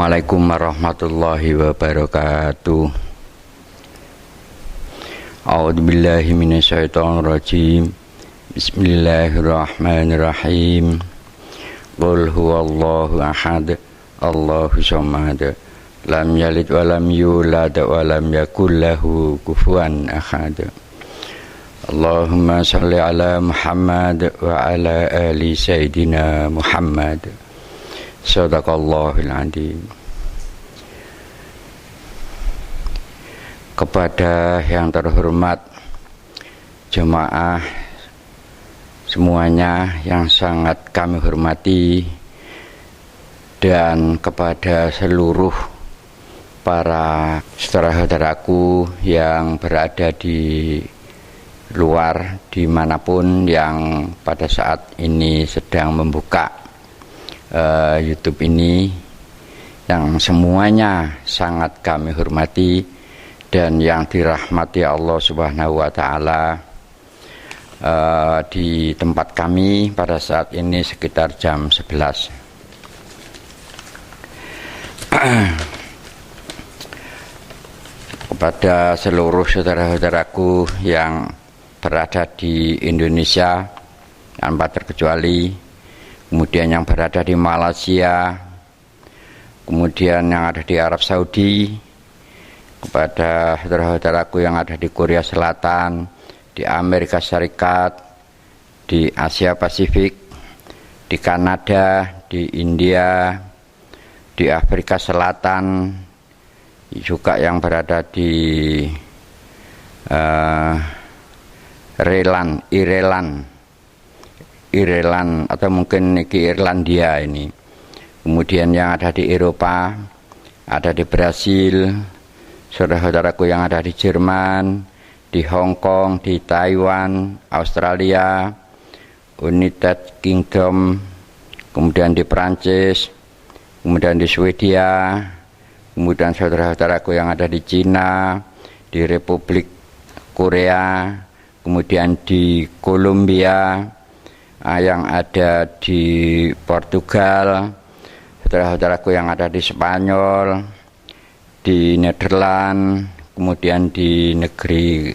Assalamualaikum warahmatullahi wabarakatuh. A'udzubillahi minasyaitonirrajim. Bismillahirrahmanirrahim. Qul huwallahu ahad, Allahu samad, lam yalid wa lam yulad wa lam yakul lahu kufuwan ahad. Allahumma shalli ala Muhammad wa ala ali sayyidina Muhammad. Shadaqallahul adzim. Kepada yang terhormat jemaah semuanya yang sangat kami hormati, dan kepada seluruh para saudara-saudaraku yang berada di luar dimanapun yang pada saat ini sedang membuka YouTube ini, yang semuanya sangat kami hormati dan yang dirahmati Allah Subhanahu wa Ta'ala. Di tempat kami pada saat ini sekitar jam 11. Kepada seluruh saudara-saudaraku yang berada di Indonesia tanpa terkecuali, kemudian yang berada di Malaysia, kemudian yang ada di Arab Saudi, kepada saudara-saudaraku yang ada di Korea Selatan, di Amerika Serikat, di Asia Pasifik, di Kanada, di India, di Afrika Selatan, juga yang berada di Ireland atau mungkin di Irlandia ini. Kemudian yang ada di Eropa, ada di Brasil, saudara-saudaraku yang ada di Jerman, di Hong Kong, di Taiwan, Australia, United Kingdom, kemudian di Prancis, kemudian di Swedia, kemudian saudara-saudaraku yang ada di Cina, di Republik Korea, kemudian di Kolombia, yang ada di Portugal, saudara-saudaraku yang ada di Spanyol, di Nederland, kemudian di negeri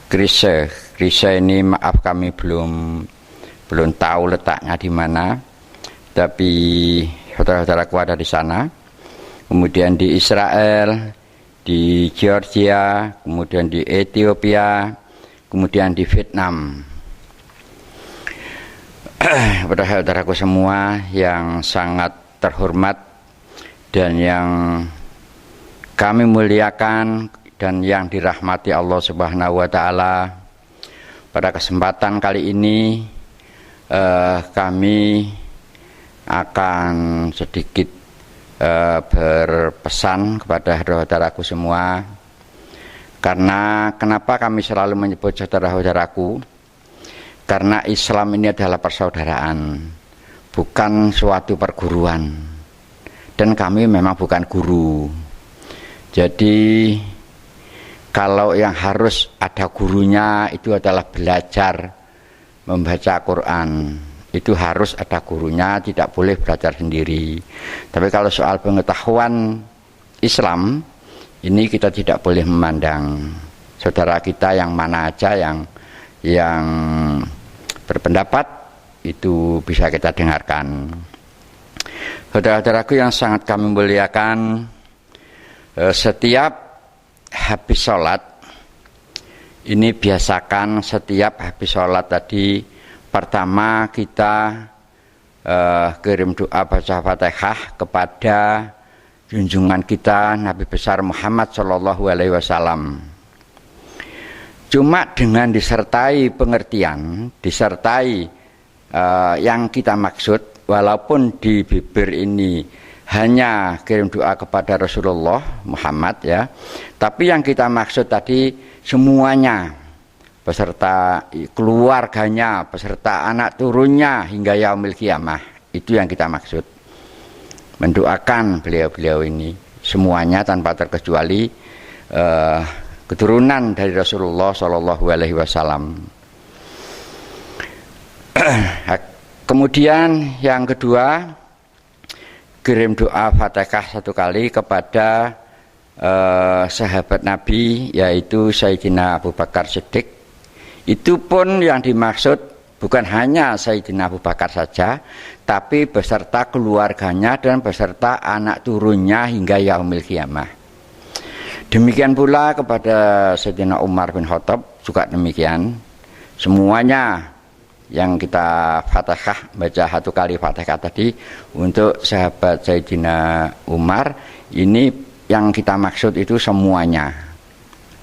Greece. Greece ini maaf kami belum tahu letaknya di mana, tapi saudara-saudaraku ada di sana. Kemudian di Israel, di Georgia, kemudian di Ethiopia, kemudian di Vietnam. Kepada saudaraku semua yang sangat terhormat dan yang kami muliakan dan yang dirahmati Allah Subhanahu wa Ta'ala, pada kesempatan kali ini kami akan sedikit berpesan kepada saudara-saudaraku semua. Karena kenapa kami selalu menyebut saudara-saudaraku? Karena Islam ini adalah persaudaraan, bukan suatu perguruan. Dan kami memang bukan guru. Jadi kalau yang harus ada gurunya itu adalah belajar membaca Quran. Itu harus ada gurunya, tidak boleh belajar sendiri. Tapi kalau soal pengetahuan Islam, ini kita tidak boleh memandang saudara kita yang mana aja yang berpendapat itu bisa kita dengarkan. Saudara-saudaraku yang sangat kami muliakan, setiap habis sholat, ini biasakan setiap habis sholat tadi, pertama kita kirim doa baca Fatihah kepada junjungan kita Nabi besar Muhammad Shallallahu Alaihi Wasallam. Cuma dengan disertai pengertian, disertai yang kita maksud, walaupun di bibir ini hanya kirim doa kepada Rasulullah Muhammad ya, tapi yang kita maksud tadi semuanya, beserta keluarganya, beserta anak turunnya hingga yaumil qiyamah, itu yang kita maksud. Mendoakan beliau-beliau ini semuanya tanpa terkecuali keturunan dari Rasulullah Shallallahu Alaihi Wasallam. Kemudian yang kedua, kirim doa Fatihah satu kali kepada sahabat Nabi, yaitu Sayyidina Abu Bakar Siddiq. Itu pun yang dimaksud bukan hanya Sayyidina Abu Bakar saja, tapi beserta keluarganya dan beserta anak turunnya hingga yaumil qiyamah. Demikian pula kepada Sayyidina Umar bin Khattab juga demikian. Semuanya yang kita Fatihah, baca satu kali Fatihah tadi untuk sahabat Sayyidina Umar, ini yang kita maksud itu semuanya,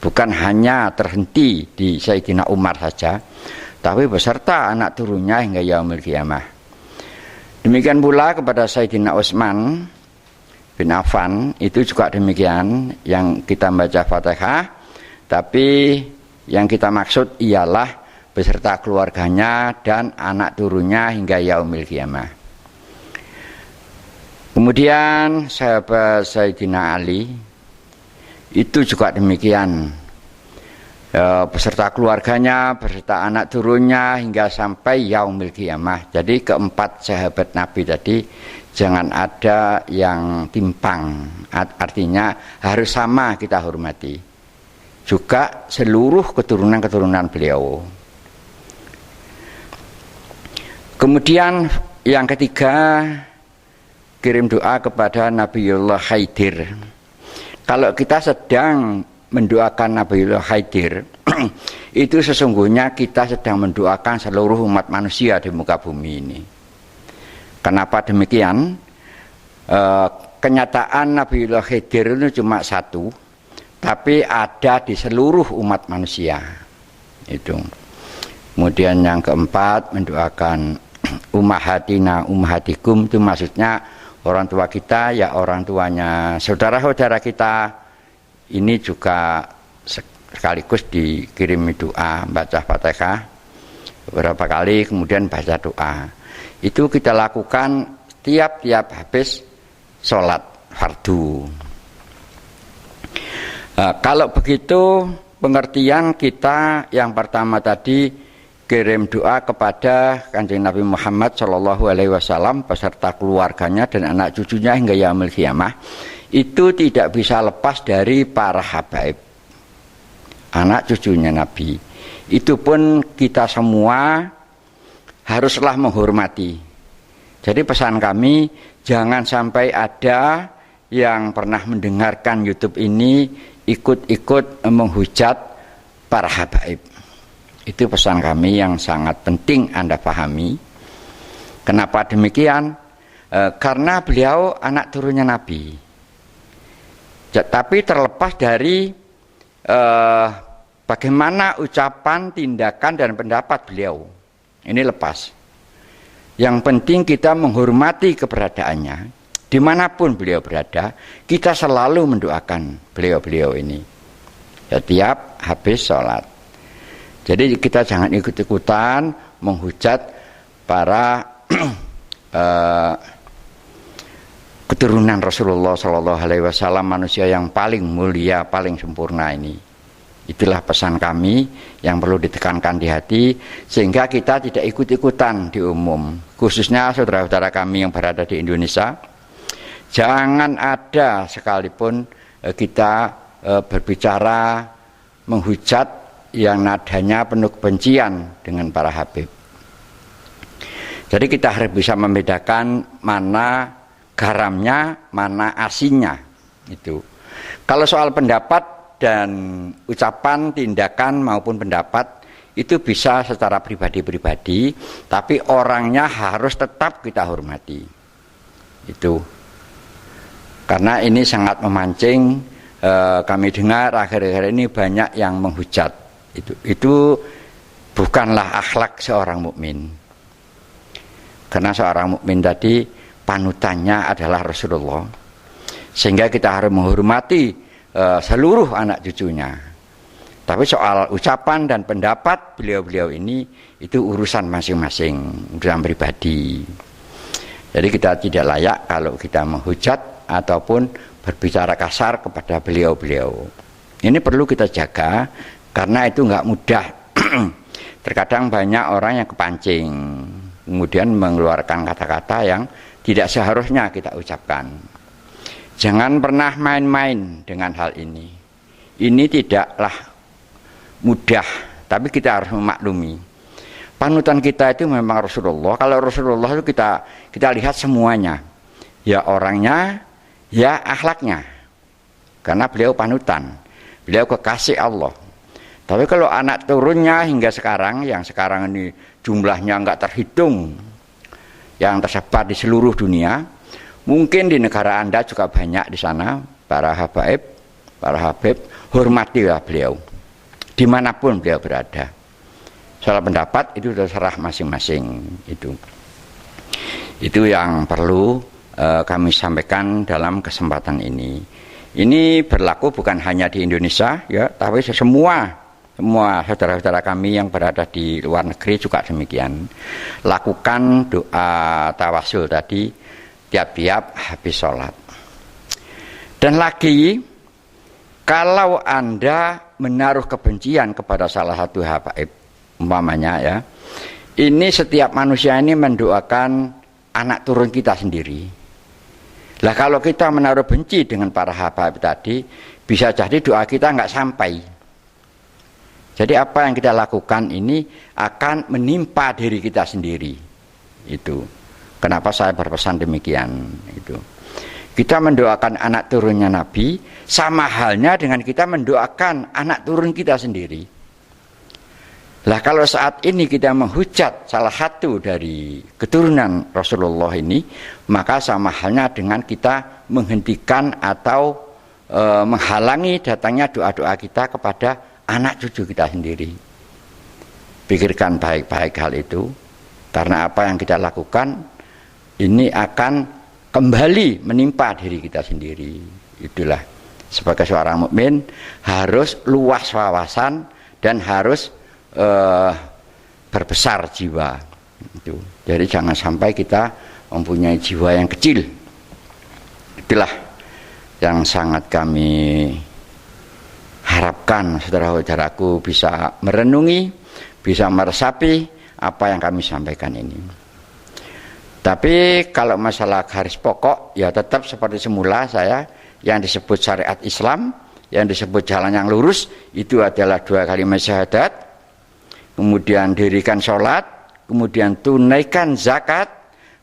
bukan hanya terhenti di Sayyidina Umar saja, tapi beserta anak turunnya hingga yaumil qiyamah. Demikian pula kepada Sayyidina Utsman bin Affan, itu juga demikian, yang kita baca Fatihah, tapi yang kita maksud ialah beserta keluarganya dan anak turunnya hingga yaumil qiyamah. Kemudian sahabat Sayyidina Ali itu juga demikian, beserta keluarganya, beserta anak turunnya hingga sampai yaumil qiyamah. Jadi keempat sahabat Nabi tadi jangan ada yang timpang, artinya harus sama kita hormati. Juga seluruh keturunan-keturunan beliau. Kemudian yang ketiga, kirim doa kepada Nabiullah Khidir. Kalau kita sedang mendoakan Nabiullah Khidir, itu sesungguhnya kita sedang mendoakan seluruh umat manusia di muka bumi ini. Kenapa demikian? Kenyataan Nabiullah Khidir itu cuma satu, tapi ada di seluruh umat manusia. Itu. Kemudian yang keempat, mendoakan ummahatina ummahatikum, itu maksudnya orang tua kita, ya orang tuanya saudara-saudara kita. Ini juga sekaligus dikirim doa, baca Fatihah beberapa kali, kemudian baca doa. Itu kita lakukan tiap-tiap habis sholat fardu. Kalau begitu pengertian kita yang pertama tadi, kirim doa kepada Kanjeng Nabi Muhammad SAW beserta keluarganya dan anak cucunya hingga yaumil qiyamah, itu tidak bisa lepas dari para habaib, anak cucunya Nabi. Itu pun kita semua haruslah menghormati. Jadi pesan kami, jangan sampai ada yang pernah mendengarkan YouTube ini ikut-ikut menghujat para habaib. Itu pesan kami yang sangat penting Anda pahami. Kenapa demikian? Karena beliau anak turunnya Nabi. Tapi terlepas dari bagaimana ucapan, tindakan, dan pendapat beliau, ini lepas. Yang penting kita menghormati keberadaannya. Dimanapun beliau berada, kita selalu mendoakan beliau-beliau ini setiap habis sholat. Jadi kita jangan ikut-ikutan menghujat para keturunan Rasulullah SAW, manusia yang paling mulia, paling sempurna ini. Itulah pesan kami yang perlu ditekankan di hati, sehingga kita tidak ikut-ikutan di umum. Khususnya saudara-saudara kami yang berada di Indonesia, jangan ada sekalipun kita berbicara menghujat yang nadanya penuh kebencian dengan para habib. Jadi kita harus bisa membedakan mana garamnya, mana asinnya. Itu. Kalau soal pendapat dan ucapan, tindakan maupun pendapat, itu bisa secara pribadi-pribadi, tapi orangnya harus tetap kita hormati. Itu. Karena ini sangat memancing. Kami dengar akhir-akhir ini banyak yang menghujat. Itu bukanlah akhlak seorang mukmin. Karena seorang mukmin tadi panutannya adalah Rasulullah, sehingga kita harus menghormati seluruh anak cucunya. Tapi soal ucapan dan pendapat beliau-beliau ini, itu urusan masing-masing, urusan pribadi. Jadi kita tidak layak kalau kita menghujat ataupun berbicara kasar kepada beliau-beliau. Ini perlu kita jaga. Karena itu nggak mudah. Terkadang banyak orang yang kepancing, kemudian mengeluarkan kata-kata yang tidak seharusnya kita ucapkan. Jangan pernah main-main dengan hal ini. Ini tidaklah mudah, tapi kita harus memaklumi. Panutan kita itu memang Rasulullah. Kalau Rasulullah itu kita lihat semuanya, ya orangnya, ya akhlaknya, karena beliau panutan, beliau kekasih Allah. Tapi kalau anak turunnya hingga sekarang, yang sekarang ini jumlahnya enggak terhitung, yang tersebar di seluruh dunia, mungkin di negara Anda juga banyak di sana para habaib, hormatilah beliau dimanapun beliau berada. Soal pendapat itu terserah masing-masing. Itu yang perlu kami sampaikan dalam kesempatan ini. Ini berlaku bukan hanya di Indonesia, ya, tapi semua saudara-saudara kami yang berada di luar negeri juga demikian. Lakukan doa tawasul tadi tiap-tiap habis sholat. Dan lagi, kalau Anda menaruh kebencian kepada salah satu habaib, umpamanya ya, ini setiap manusia ini mendoakan anak turun kita sendiri. Lah kalau kita menaruh benci dengan para habaib tadi, bisa jadi doa kita nggak sampai. Jadi apa yang kita lakukan ini akan menimpa diri kita sendiri. Itu kenapa saya berpesan demikian. Itu kita mendoakan anak turunnya Nabi sama halnya dengan kita mendoakan anak turun kita sendiri. Lah kalau saat ini kita menghujat salah satu dari keturunan Rasulullah ini, maka sama halnya dengan kita menghentikan atau menghalangi datangnya doa-doa kita kepada anak cucu kita sendiri. Pikirkan baik-baik hal itu, karena apa yang kita lakukan ini akan kembali menimpa diri kita sendiri. Itulah sebagai seorang mukmin harus luas wawasan dan harus berbesar jiwa. Itu. Jadi jangan sampai kita mempunyai jiwa yang kecil. Itulah yang sangat kami harapkan saudara-saudaraku bisa merenungi, bisa meresapi apa yang kami sampaikan ini. Tapi kalau masalah garis pokok, ya tetap seperti semula saya, yang disebut syariat Islam, yang disebut jalan yang lurus, itu adalah 2 kalimat syahadat, kemudian dirikan sholat, kemudian tunaikan zakat,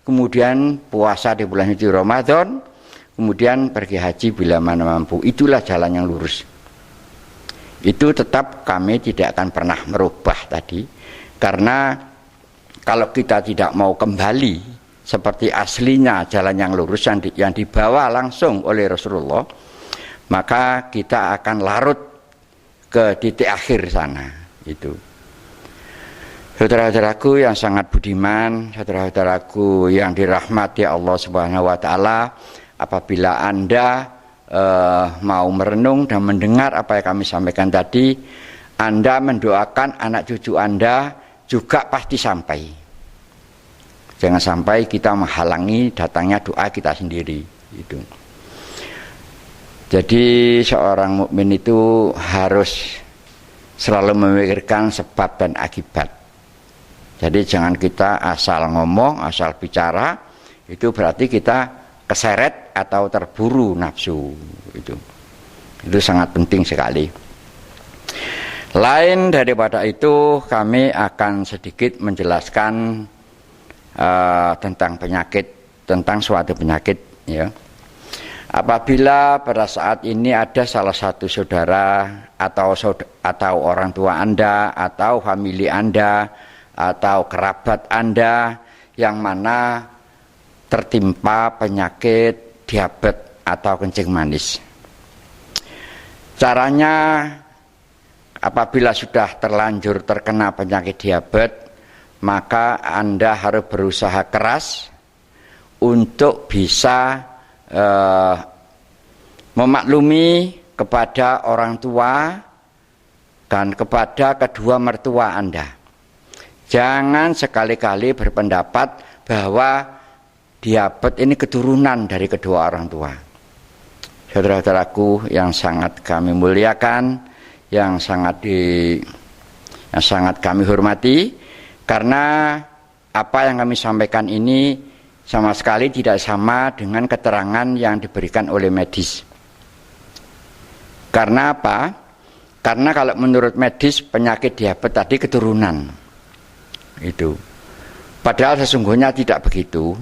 kemudian puasa di bulan suci Ramadan, kemudian pergi haji bila mana mampu. Itulah jalan yang lurus. Itu tetap kami tidak akan pernah merubah tadi, karena kalau kita tidak mau kembali seperti aslinya jalan yang lurus yang dibawa langsung oleh Rasulullah, maka kita akan larut ke titik akhir sana. Itu saudara-saudaraku yang sangat budiman, saudara-saudaraku yang dirahmati Allah Subhanahu wa taala, apabila Anda mau merenung dan mendengar apa yang kami sampaikan tadi, Anda mendoakan anak cucu Anda juga pasti sampai. Jangan sampai kita menghalangi datangnya doa kita sendiri. Itu. Jadi seorang mukmin itu harus selalu memikirkan sebab dan akibat. Jadi jangan kita asal ngomong, asal bicara, itu berarti kita keseret atau terburu nafsu. Itu sangat penting sekali. Lain daripada itu, kami akan sedikit menjelaskan tentang penyakit, tentang suatu penyakit, ya. Apabila pada saat ini ada salah satu saudara atau orang tua Anda atau famili Anda atau kerabat Anda yang mana tertimpa penyakit diabetes atau kencing manis. Caranya, apabila sudah terlanjur terkena penyakit diabetes, maka Anda harus berusaha keras untuk bisa memaklumi kepada orang tua dan kepada kedua mertua Anda. Jangan sekali-kali berpendapat bahwa diabetes ini keturunan dari kedua orang tua. Saudara-saudaraku yang sangat kami muliakan, yang sangat kami hormati, karena apa yang kami sampaikan ini sama sekali tidak sama dengan keterangan yang diberikan oleh medis. Karena apa? Karena kalau menurut medis penyakit diabetes tadi keturunan. Itu. Padahal sesungguhnya tidak begitu.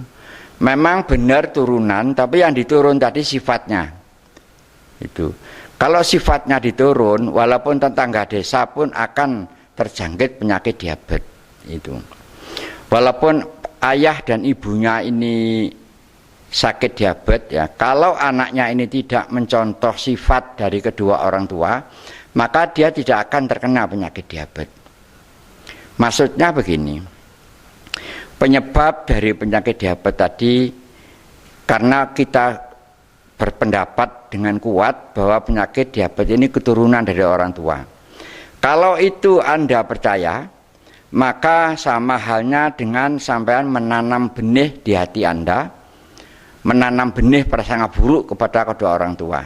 Memang benar turunan, tapi yang diturun tadi sifatnya. Itu. Kalau sifatnya diturun, walaupun tetangga desa pun akan terjangkit penyakit diabetes. Itu. Walaupun ayah dan ibunya ini sakit diabetes, ya, kalau anaknya ini tidak mencontoh sifat dari kedua orang tua, maka dia tidak akan terkena penyakit diabetes. Maksudnya begini, penyebab dari penyakit diabetes tadi karena kita berpendapat dengan kuat bahwa penyakit diabetes ini keturunan dari orang tua. Kalau itu Anda percaya, maka sama halnya dengan sampean menanam benih di hati Anda, menanam benih prasangka buruk kepada kedua orang tua.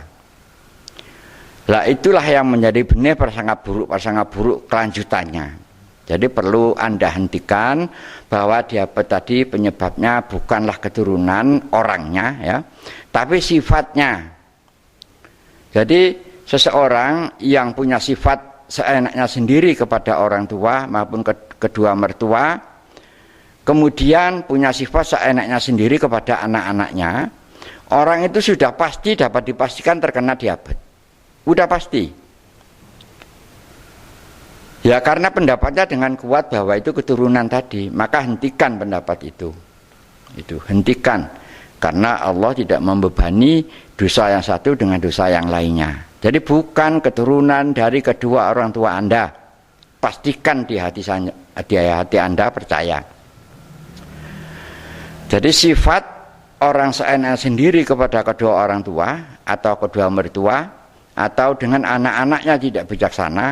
Lah itulah yang menjadi benih prasangka buruk kelanjutannya. Jadi perlu Anda hentikan bahwa diabetes tadi penyebabnya bukanlah keturunan orangnya, ya, tapi sifatnya. Jadi seseorang yang punya sifat seenaknya sendiri kepada orang tua maupun kedua mertua, kemudian punya sifat seenaknya sendiri kepada anak-anaknya, orang itu sudah pasti dapat dipastikan terkena diabetes. Udah pasti. Ya karena pendapatnya dengan kuat bahwa itu keturunan tadi, maka hentikan pendapat itu. Itu hentikan. Karena Allah tidak membebani dosa yang satu dengan dosa yang lainnya. Jadi bukan keturunan dari kedua orang tua Anda. Pastikan di hati Anda percaya. Jadi sifat orang seenak sendiri kepada kedua orang tua atau kedua mertua atau dengan anak-anaknya tidak bijaksana,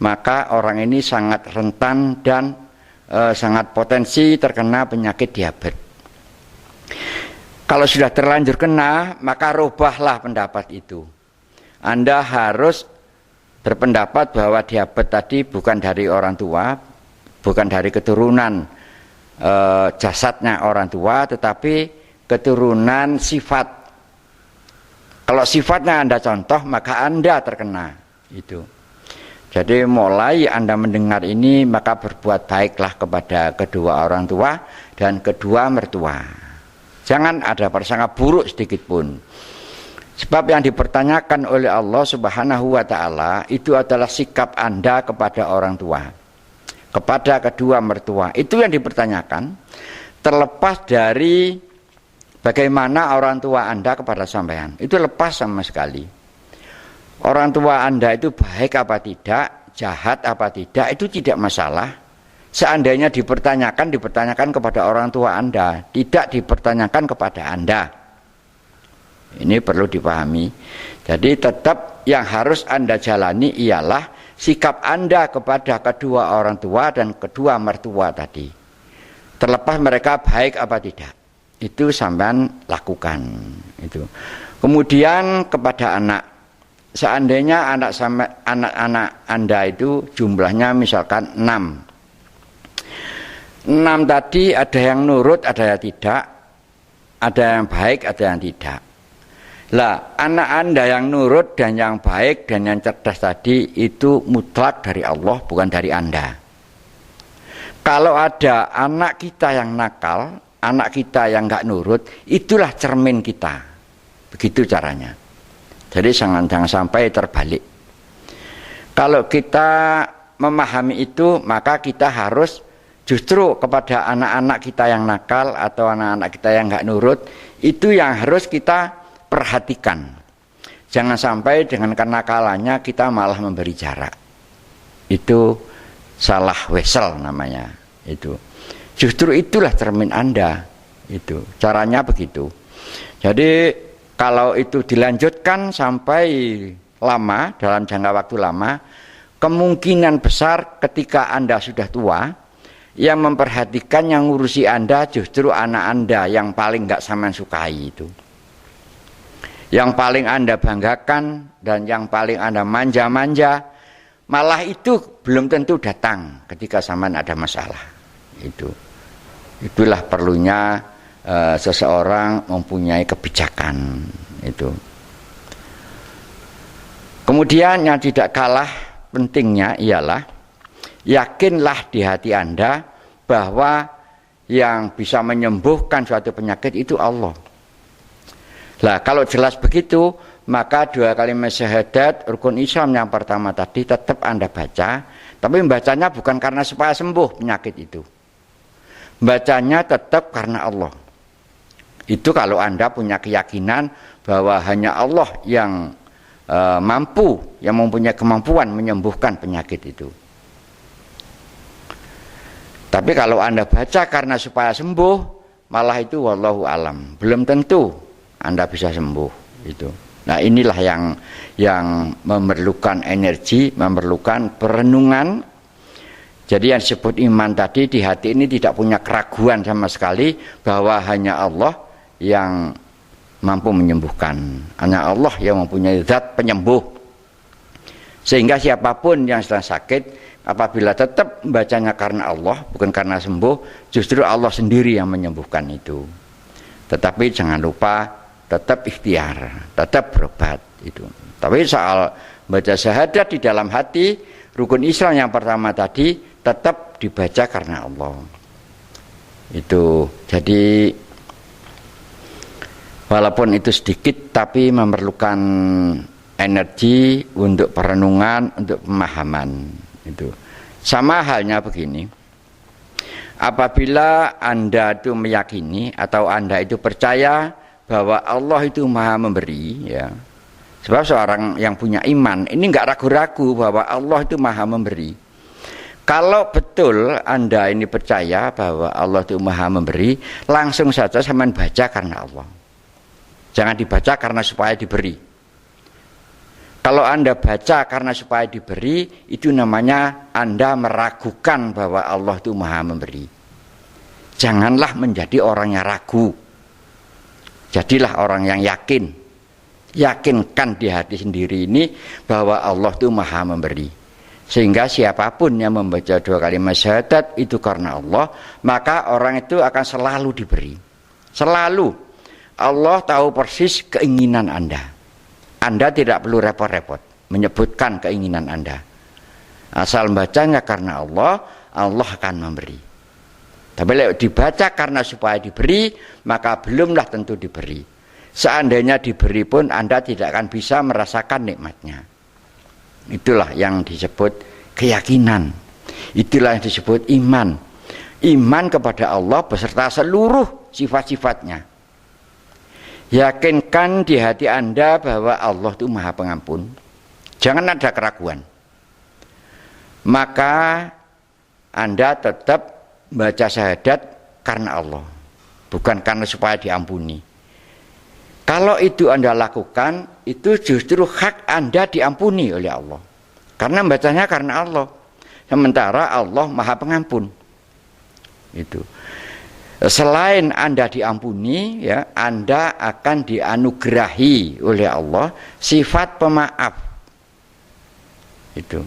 maka orang ini sangat rentan dan sangat potensi terkena penyakit diabetes. Kalau sudah terlanjur kena, maka rubahlah pendapat itu. Anda harus berpendapat bahwa diabetes tadi bukan dari orang tua, bukan dari keturunan jasadnya orang tua, tetapi keturunan sifat. Kalau sifatnya Anda contoh, maka Anda terkena. Itu. Jadi mulai Anda mendengar ini, maka berbuat baiklah kepada kedua orang tua dan kedua mertua. Jangan ada prasangka buruk sedikit pun. Sebab yang dipertanyakan oleh Allah Subhanahu wa Ta'ala itu adalah sikap Anda kepada orang tua, kepada kedua mertua. Itu yang dipertanyakan, terlepas dari bagaimana orang tua Anda kepada sampean. Itu lepas sama sekali. Orang tua Anda itu baik apa tidak, jahat apa tidak, itu tidak masalah. Seandainya dipertanyakan kepada orang tua Anda, tidak dipertanyakan kepada Anda. Ini perlu dipahami. Jadi tetap yang harus Anda jalani ialah sikap Anda kepada kedua orang tua dan kedua mertua tadi. Terlepas mereka baik apa tidak, itu sampean lakukan. Itu. Kemudian kepada anak, seandainya anak-anak Anda itu jumlahnya misalkan 6 tadi, ada yang nurut, ada yang tidak, ada yang baik, ada yang tidak. Lah, anak Anda yang nurut dan yang baik dan yang cerdas tadi itu mutlak dari Allah, bukan dari Anda. Kalau ada anak kita yang nakal, anak kita yang nggak nurut, itulah cermin kita. Begitu caranya. Jadi jangan sampai terbalik. Kalau kita memahami itu, maka kita harus justru kepada anak-anak kita yang nakal atau anak-anak kita yang nggak nurut, itu yang harus kita perhatikan. Jangan sampai dengan kenakalannya kita malah memberi jarak. Itu salah wesel namanya. Itu. Justru itulah cermin Anda. Itu. Caranya begitu. Jadi kalau itu dilanjutkan sampai lama, dalam jangka waktu lama, kemungkinan besar ketika Anda sudah tua, yang memperhatikan, yang ngurusi Anda justru anak Anda yang paling nggak sampean sukai itu. Yang paling Anda banggakan dan yang paling Anda manja-manja, malah itu belum tentu datang ketika sampean ada masalah. Itulah perlunya seseorang mempunyai kebijakan itu. Kemudian yang tidak kalah pentingnya ialah yakinlah di hati Anda bahwa yang bisa menyembuhkan suatu penyakit itu Allah. Lah kalau jelas begitu, maka dua kalimat syahadat rukun Islam yang pertama tadi tetap Anda baca, tapi membacanya bukan karena supaya sembuh penyakit itu. Bacanya tetap karena Allah. Itu kalau Anda punya keyakinan bahwa hanya Allah yang mampu, yang mempunyai kemampuan menyembuhkan penyakit itu. Tapi kalau Anda baca karena supaya sembuh, malah itu wallahu alam, belum tentu Anda bisa sembuh itu. Nah, inilah yang memerlukan energi, memerlukan perenungan. Jadi yang disebut iman tadi di hati ini tidak punya keraguan sama sekali bahwa hanya Allah yang mampu menyembuhkan. Hanya Allah yang mempunyai zat penyembuh. Sehingga siapapun yang sedang sakit, apabila tetap membacanya karena Allah, bukan karena sembuh, justru Allah sendiri yang menyembuhkan itu. Tetapi jangan lupa tetap ikhtiar, tetap berobat itu. Tapi soal baca syahadat di dalam hati, rukun Islam yang pertama tadi tetap dibaca karena Allah. Itu. Jadi walaupun itu sedikit tapi memerlukan energi untuk perenungan, untuk pemahaman itu. Sama halnya begini. Apabila Anda itu meyakini atau Anda itu percaya bahwa Allah itu Maha Memberi, ya. Sebab seorang yang punya iman ini enggak ragu-ragu bahwa Allah itu Maha Memberi. Kalau betul Anda ini percaya bahwa Allah itu Maha Memberi, langsung saja sampean baca karena Allah. Jangan dibaca karena supaya diberi. Kalau Anda baca karena supaya diberi, itu namanya Anda meragukan bahwa Allah itu Maha Memberi. Janganlah menjadi orang yang ragu. Jadilah orang yang yakin. Yakinkan di hati sendiri ini bahwa Allah itu Maha Memberi. Sehingga siapapun yang membaca dua kalimat syahadat itu karena Allah, maka orang itu akan selalu diberi. Selalu. Allah tahu persis keinginan Anda. Anda tidak perlu repot-repot menyebutkan keinginan Anda. Asal bacanya karena Allah, Allah akan memberi. Tapi kalau dibaca karena supaya diberi, maka belumlah tentu diberi. Seandainya diberi pun Anda tidak akan bisa merasakan nikmatnya. Itulah yang disebut keyakinan. Itulah yang disebut iman. Iman kepada Allah beserta seluruh sifat-sifatnya. Yakinkan di hati Anda bahwa Allah itu Maha Pengampun. Jangan ada keraguan. Maka Anda tetap baca syahadat karena Allah, bukan karena supaya diampuni. Kalau itu Anda lakukan, itu justru hak Anda diampuni oleh Allah. Karena bacanya karena Allah. Sementara Allah Maha Pengampun. Itu. Selain Anda diampuni, ya, Anda akan dianugerahi oleh Allah sifat pemaaf. Itu.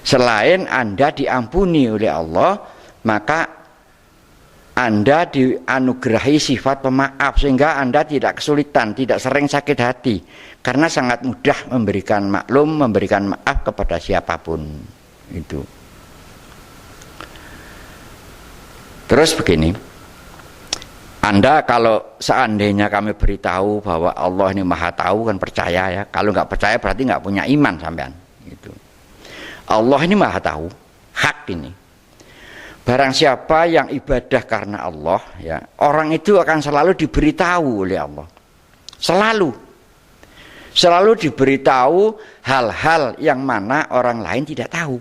Selain Anda diampuni oleh Allah, maka Anda dianugerahi sifat pemaaf sehingga Anda tidak kesulitan, tidak sering sakit hati karena sangat mudah memberikan maklum, memberikan maaf kepada siapapun. Itu. Terus begini. Anda kalau seandainya kami beritahu bahwa Allah ini Maha Tahu, kan percaya ya. Kalau nggak percaya berarti nggak punya iman sampean. Gitu. Allah ini Maha Tahu, hak ini. Barang siapa yang ibadah karena Allah, ya, orang itu akan selalu diberitahu oleh Allah. Selalu diberitahu hal-hal yang mana orang lain tidak tahu.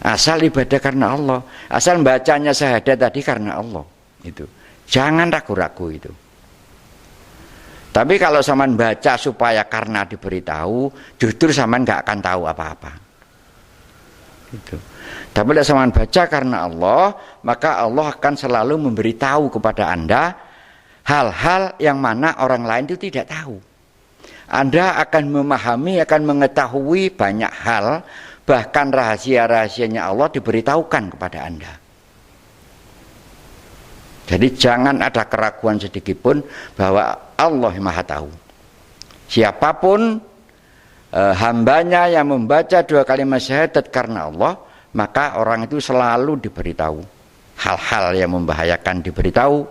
Asal ibadah karena Allah, asal bacanya syahadat tadi karena Allah. Itu. Jangan ragu-ragu itu. Tapi kalau saman baca supaya karena diberitahu, justru saman nggak akan tahu apa-apa. Itu. Tapi kalau saman baca karena Allah, maka Allah akan selalu memberitahu kepada Anda hal-hal yang mana orang lain itu tidak tahu. Anda akan memahami, akan mengetahui banyak hal, bahkan rahasia-rahasianya Allah diberitahukan kepada Anda. Jadi jangan ada keraguan sedikit pun bahwa Allah Maha tahu. Siapapun hambanya yang membaca 2 kalimat syahadat karena Allah, maka orang itu selalu diberitahu. Hal-hal yang membahayakan diberitahu,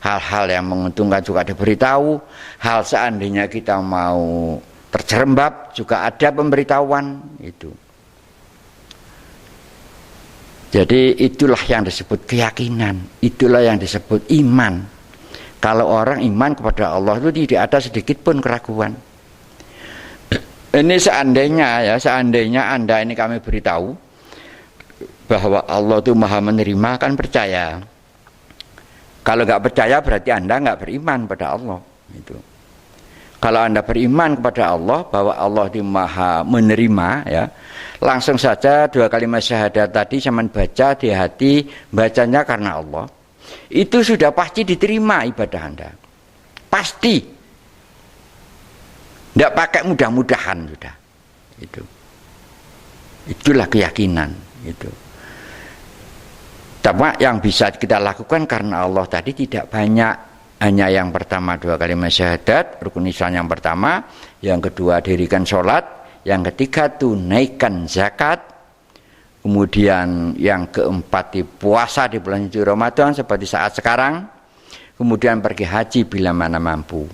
hal-hal yang menguntungkan juga diberitahu, hal seandainya kita mau terjerembab juga ada pemberitahuan itu. Jadi itulah yang disebut keyakinan, itulah yang disebut iman. Kalau orang iman kepada Allah itu tidak ada sedikit pun keraguan. Ini seandainya Anda ini kami beritahu bahwa Allah itu Maha menerima, kan percaya. Kalau nggak percaya berarti Anda nggak beriman pada Allah. Itu. Kalau Anda beriman kepada Allah bahwa Allah itu Maha menerima, ya, langsung saja 2 kalimat syahadat tadi zaman baca di hati, bacanya karena Allah. Itu sudah pasti diterima ibadah Anda. Pasti. Tidak pakai mudah-mudahan sudah. Itulah keyakinan. Itu. Tapi yang bisa kita lakukan karena Allah tadi tidak banyak. Hanya yang pertama 2 kalimat syahadat, rukun Islam yang pertama, yang kedua dirikan sholat, yang ketiga tunaikan zakat, kemudian yang keempat puasa di bulan suci Ramadan seperti saat sekarang, kemudian pergi haji bila mana mampu.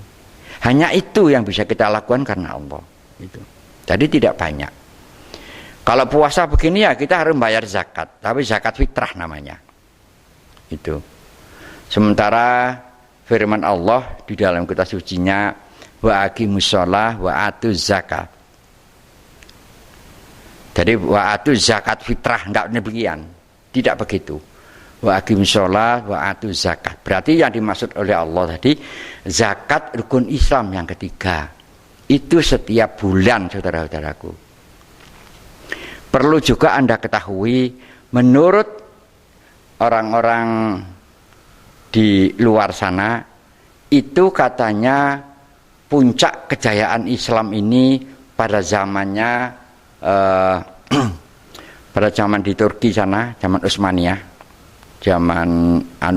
Hanya itu yang bisa kita lakukan karena Allah. Itu. Jadi tidak banyak. Kalau puasa begini ya kita harus bayar zakat, tapi zakat fitrah namanya. Itu. Sementara firman Allah di dalam kitab sucinya, wa aqimus shalah wa atuz zakat. Jadi wa atuz zakat fitrah, enggak demikian. Tidak begitu. Wa aqimus shalah wa atuz zakat. Berarti yang dimaksud oleh Allah tadi zakat rukun Islam yang ketiga. Itu setiap bulan, saudara-saudaraku. Perlu juga Anda ketahui, menurut orang-orang di luar sana itu katanya puncak kejayaan Islam ini pada zamannya pada zaman di Turki sana, zaman Utsmaniyah, zaman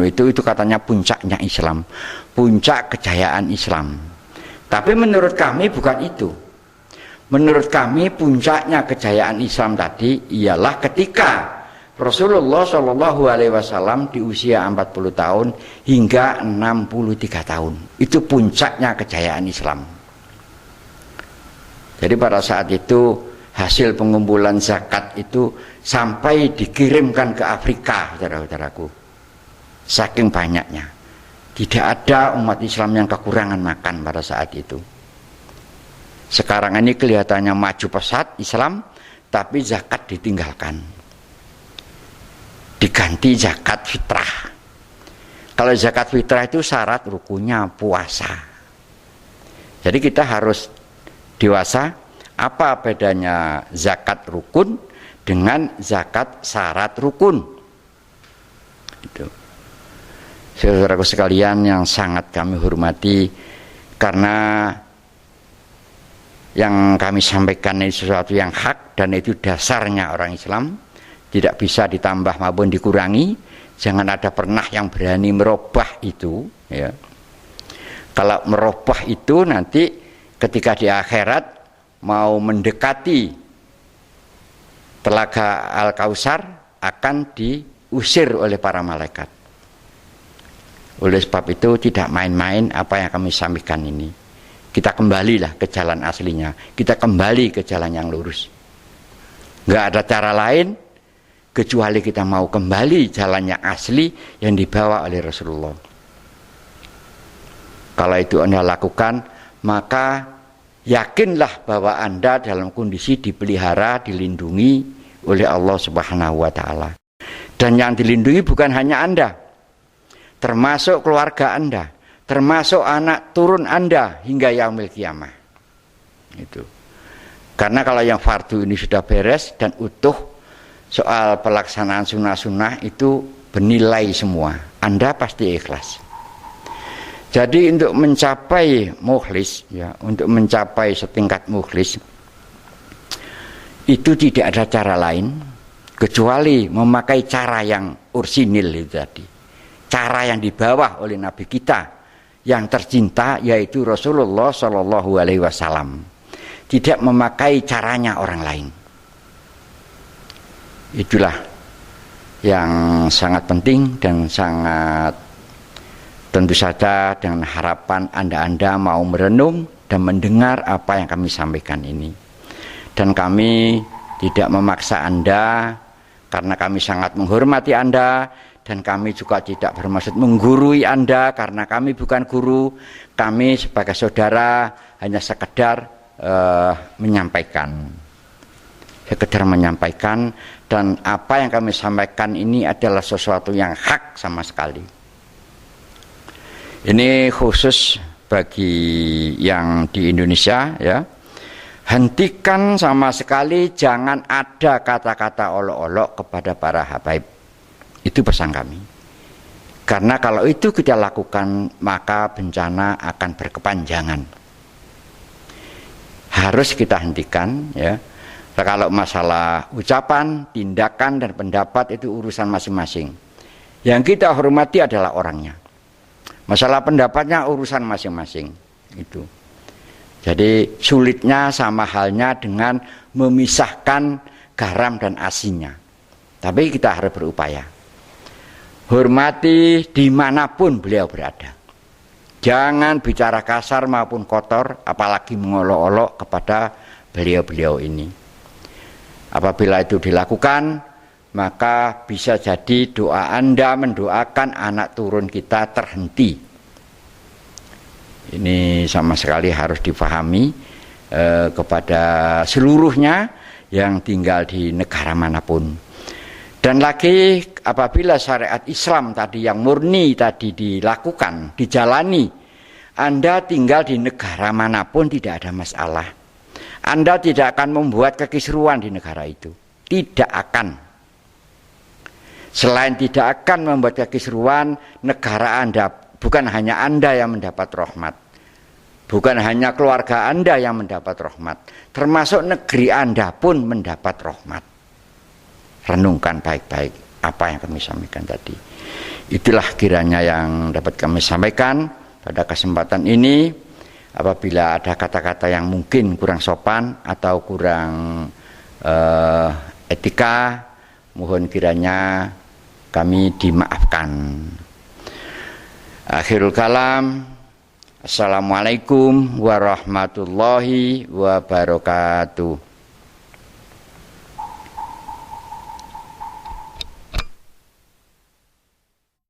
itu katanya puncaknya Islam, puncak kejayaan Islam. Tapi menurut kami bukan itu. Menurut kami puncaknya kejayaan Islam tadi ialah ketika Rasulullah SAW di usia 40 tahun hingga 63 tahun. Itu puncaknya kejayaan Islam. Jadi pada saat itu hasil pengumpulan zakat itu sampai dikirimkan ke Afrika, saudara-saudaraku. Saking banyaknya. Tidak ada umat Islam yang kekurangan makan pada saat itu. Sekarang ini kelihatannya maju pesat Islam, tapi zakat ditinggalkan. Diganti zakat fitrah. Kalau zakat fitrah itu syarat rukunnya puasa. Jadi kita harus dewasa. Apa bedanya zakat rukun dengan zakat syarat rukun? Itu. Saudaraku sekalian yang sangat kami hormati, karena yang kami sampaikan ini sesuatu yang hak dan itu dasarnya orang Islam. Tidak bisa ditambah maupun dikurangi. Jangan ada pernah yang berani merubah itu, ya. Kalau merubah itu nanti ketika di akhirat mau mendekati telaga Al-Kautsar akan diusir oleh para malaikat. Oleh sebab itu tidak main-main apa yang kami sampaikan ini. Kita kembalilah ke jalan aslinya. Kita kembali ke jalan yang lurus. Nggak ada cara lain kecuali kita mau kembali jalan yang asli yang dibawa oleh Rasulullah. Kalau itu Anda lakukan, maka yakinlah bahwa Anda dalam kondisi dipelihara, dilindungi oleh Allah Subhanahu wa Ta'ala. Dan yang dilindungi bukan hanya Anda, termasuk keluarga Anda, termasuk anak turun Anda hingga yaumil qiyamah. Itu. Karena kalau yang fardu ini sudah beres dan utuh, soal pelaksanaan sunnah-sunnah itu bernilai semua. Anda pasti ikhlas. Jadi untuk mencapai mukhlis, ya, untuk mencapai setingkat mukhlis, itu tidak ada cara lain kecuali memakai cara yang ursinil itu tadi. cara yang dibawa oleh Nabi kita yang tercinta, yaitu Rasulullah Shallallahu Alaihi Wasallam. Tidak memakai caranya orang lain. Itulah yang sangat penting dan sangat tentu saja dengan harapan Anda mau merenung dan mendengar apa yang kami sampaikan ini. Dan kami tidak memaksa Anda karena kami sangat menghormati Anda, dan kami juga tidak bermaksud menggurui Anda karena kami bukan guru. Kami sebagai saudara hanya sekedar menyampaikan. Dan apa yang kami sampaikan ini adalah sesuatu yang hak sama sekali. Ini khusus bagi yang di Indonesia, ya. Hentikan sama sekali, jangan ada kata-kata olok-olok kepada para habaib. Itu pesan kami. Karena kalau itu kita lakukan, maka bencana akan berkepanjangan. Harus kita hentikan, ya. Kalau masalah ucapan, tindakan, dan pendapat itu urusan masing-masing. Yang kita hormati adalah orangnya. Masalah pendapatnya urusan masing-masing. Itu. Jadi sulitnya sama halnya dengan memisahkan garam dan asinnya. Tapi kita harus berupaya. Hormati dimanapun beliau berada. Jangan bicara kasar maupun kotor, apalagi mengolok-olok kepada beliau-beliau ini. Apabila itu dilakukan, maka bisa jadi doa Anda mendoakan anak turun kita terhenti. Ini sama sekali harus dipahami kepada seluruhnya yang tinggal di negara manapun. Dan lagi apabila syariat Islam tadi yang murni tadi dilakukan, dijalani, Anda tinggal di negara manapun tidak ada masalah. Anda tidak akan membuat kekisruan di negara itu. Tidak akan. Selain tidak akan membuat kekisruan, negara Anda, bukan hanya Anda yang mendapat rahmat, bukan hanya keluarga Anda yang mendapat rahmat, termasuk negeri Anda pun mendapat rahmat. Renungkan baik-baik apa yang kami sampaikan tadi. Itulah kiranya yang dapat kami sampaikan pada kesempatan ini. Apabila ada kata-kata yang mungkin kurang sopan atau kurang etika, mohon kiranya kami dimaafkan. Akhirul kalam. Assalamualaikum warahmatullahi wabarakatuh.